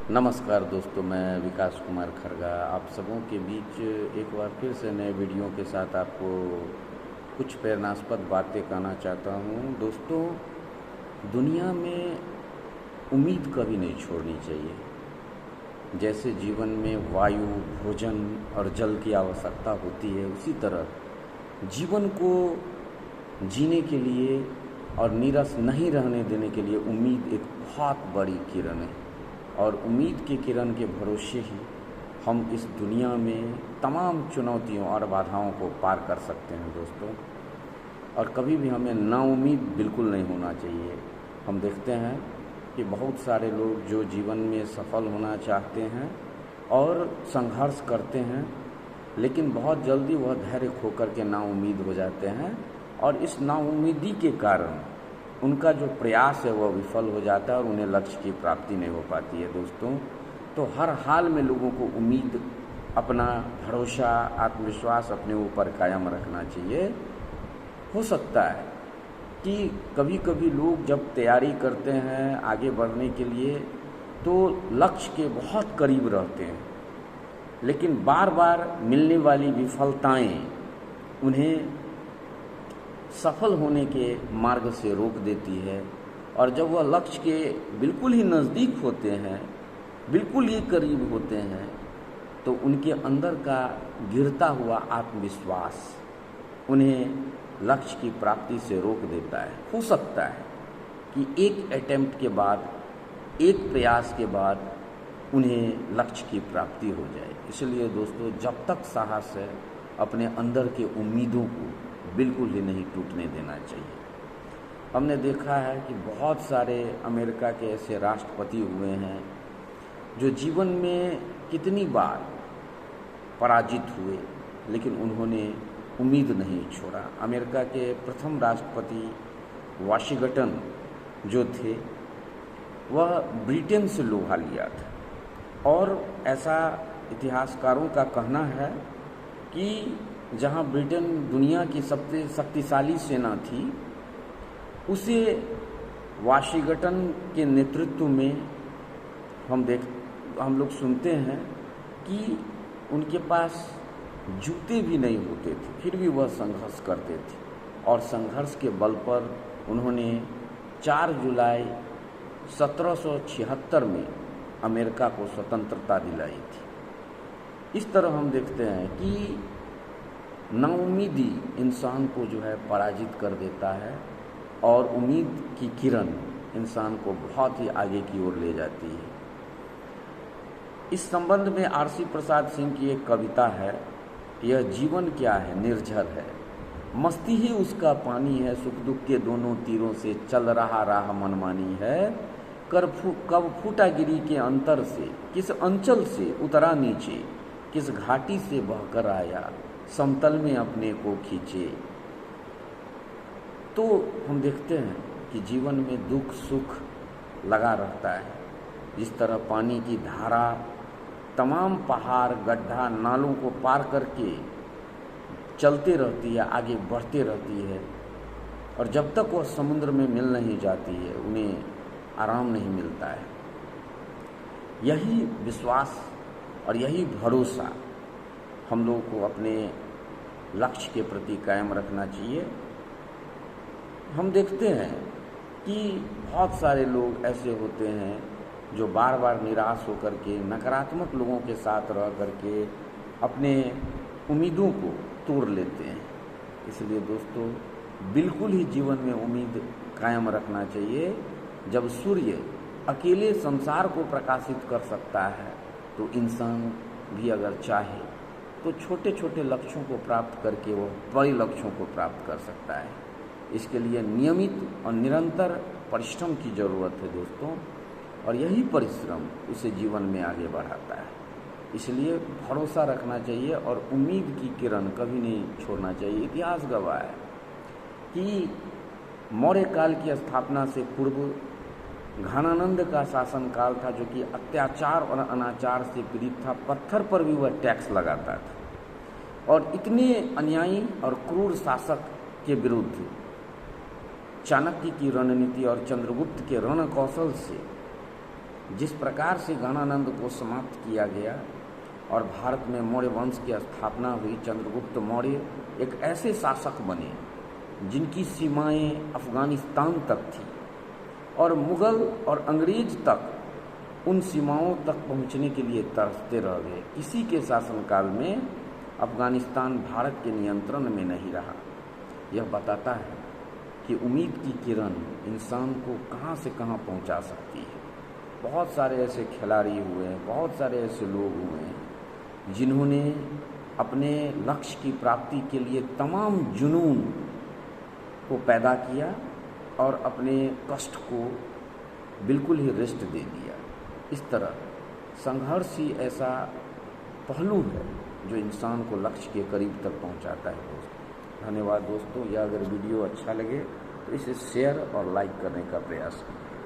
नमस्कार दोस्तों, मैं विकास कुमार खरगा आप सबों के बीच एक बार फिर से नए वीडियो के साथ आपको कुछ प्रेरणास्पद बातें कहना चाहता हूँ। दोस्तों, दुनिया में उम्मीद कभी नहीं छोड़नी चाहिए। जैसे जीवन में वायु, भोजन और जल की आवश्यकता होती है, उसी तरह जीवन को जीने के लिए और नीरस नहीं रहने देने के लिए उम्मीद एक बहुत बड़ी किरण है। और उम्मीद की किरण के भरोसे ही हम इस दुनिया में तमाम चुनौतियों और बाधाओं को पार कर सकते हैं दोस्तों। और कभी भी हमें नाउम्मीद बिल्कुल नहीं होना चाहिए। हम देखते हैं कि बहुत सारे लोग जो जीवन में सफल होना चाहते हैं और संघर्ष करते हैं, लेकिन बहुत जल्दी वह धैर्य खो कर के नाउम्मीद हो जाते हैं और इस नाउम्मीदी के कारण उनका जो प्रयास है वह विफल हो जाता है और उन्हें लक्ष्य की प्राप्ति नहीं हो पाती है दोस्तों। तो हर हाल में लोगों को उम्मीद, अपना भरोसा, आत्मविश्वास अपने ऊपर कायम रखना चाहिए। हो सकता है कि कभी कभी लोग जब तैयारी करते हैं आगे बढ़ने के लिए तो लक्ष्य के बहुत करीब रहते हैं, लेकिन बार बार मिलने वाली विफलताएं उन्हें सफल होने के मार्ग से रोक देती है। और जब वह लक्ष्य के बिल्कुल ही नज़दीक होते हैं, बिल्कुल ही करीब होते हैं, तो उनके अंदर का गिरता हुआ आत्मविश्वास उन्हें लक्ष्य की प्राप्ति से रोक देता है। हो सकता है कि एक अटेम्प्ट के बाद, एक प्रयास के बाद उन्हें लक्ष्य की प्राप्ति हो जाए। इसलिए दोस्तों, जब तक साहस है, अपने अंदर के उम्मीदों को बिल्कुल ही नहीं टूटने देना चाहिए। हमने देखा है कि बहुत सारे अमेरिका के ऐसे राष्ट्रपति हुए हैं जो जीवन में कितनी बार पराजित हुए, लेकिन उन्होंने उम्मीद नहीं छोड़ा। अमेरिका के प्रथम राष्ट्रपति वाशिंगटन जो थे, वह ब्रिटेन से लोहा लिया था। और ऐसा इतिहासकारों का कहना है कि जहां ब्रिटेन दुनिया की सबसे शक्तिशाली सेना थी, उसे वाशिंगटन के नेतृत्व में हम लोग सुनते हैं कि उनके पास जूते भी नहीं होते थे, फिर भी वह संघर्ष करते थे। और संघर्ष के बल पर उन्होंने 4 जुलाई 1776 में अमेरिका को स्वतंत्रता दिलाई थी। इस तरह हम देखते हैं कि नाउम्मीदी इंसान को जो है पराजित कर देता है और उम्मीद की किरण इंसान को बहुत ही आगे की ओर ले जाती है। इस संबंध में आरसी प्रसाद सिंह की एक कविता है, यह जीवन क्या है निर्झर है, मस्ती ही उसका पानी है, सुख दुख के दोनों तीरों से चल रहा राह मनमानी है, कब फूटा गिरी के अंतर से, किस अंचल से उतरा नीचे, किस घाटी से बहकर आया, समतल में अपने को खींचे। तो हम देखते हैं कि जीवन में दुख सुख लगा रहता है। जिस तरह पानी की धारा तमाम पहाड़, गड्ढा, नालों को पार करके चलते रहती है, आगे बढ़ते रहती है, और जब तक वह समुद्र में मिल नहीं जाती है उन्हें आराम नहीं मिलता है। यही विश्वास और यही भरोसा हम लोगों को अपने लक्ष्य के प्रति कायम रखना चाहिए। हम देखते हैं कि बहुत सारे लोग ऐसे होते हैं जो बार बार निराश होकर के, नकारात्मक लोगों के साथ रह करके अपने उम्मीदों को तोड़ लेते हैं। इसलिए दोस्तों, बिल्कुल ही जीवन में उम्मीद कायम रखना चाहिए। जब सूर्य अकेले संसार को प्रकाशित कर सकता है, तो इंसान भी अगर चाहे तो छोटे छोटे लक्ष्यों को प्राप्त करके वो बड़े लक्ष्यों को प्राप्त कर सकता है। इसके लिए नियमित और निरंतर परिश्रम की ज़रूरत है दोस्तों, और यही परिश्रम उसे जीवन में आगे बढ़ाता है। इसलिए भरोसा रखना चाहिए और उम्मीद की किरण कभी नहीं छोड़ना चाहिए। इतिहास गवाह है कि मौर्य काल की स्थापना से पूर्व घनानंद का शासनकाल था, जो कि अत्याचार और अनाचार से पीड़ित था। पत्थर पर भी वह टैक्स लगाता था और इतने अन्यायी और क्रूर शासक के विरुद्ध चाणक्य की रणनीति और चंद्रगुप्त के रण कौशल से जिस प्रकार से गणानंद को समाप्त किया गया और भारत में मौर्य वंश की स्थापना हुई, चंद्रगुप्त मौर्य एक ऐसे शासक बने जिनकी सीमाएं अफगानिस्तान तक थी और मुगल और अंग्रेज तक उन सीमाओं तक पहुंचने के लिए तरसते रह गए। किसी के शासनकाल में अफगानिस्तान भारत के नियंत्रण में नहीं रहा। यह बताता है कि उम्मीद की किरण इंसान को कहां से कहां पहुंचा सकती है। बहुत सारे ऐसे खिलाड़ी हुए हैं, बहुत सारे ऐसे लोग हुए हैं जिन्होंने अपने लक्ष्य की प्राप्ति के लिए तमाम जुनून को पैदा किया और अपने कष्ट को बिल्कुल ही रेस्ट दे दिया। इस तरह संघर्ष ही ऐसा पहलू है जो इंसान को लक्ष्य के करीब तक पहुंचाता है। दोस्तों धन्यवाद दोस्तों। यह अगर वीडियो अच्छा लगे तो इसे शेयर और लाइक करने का प्रयास करें।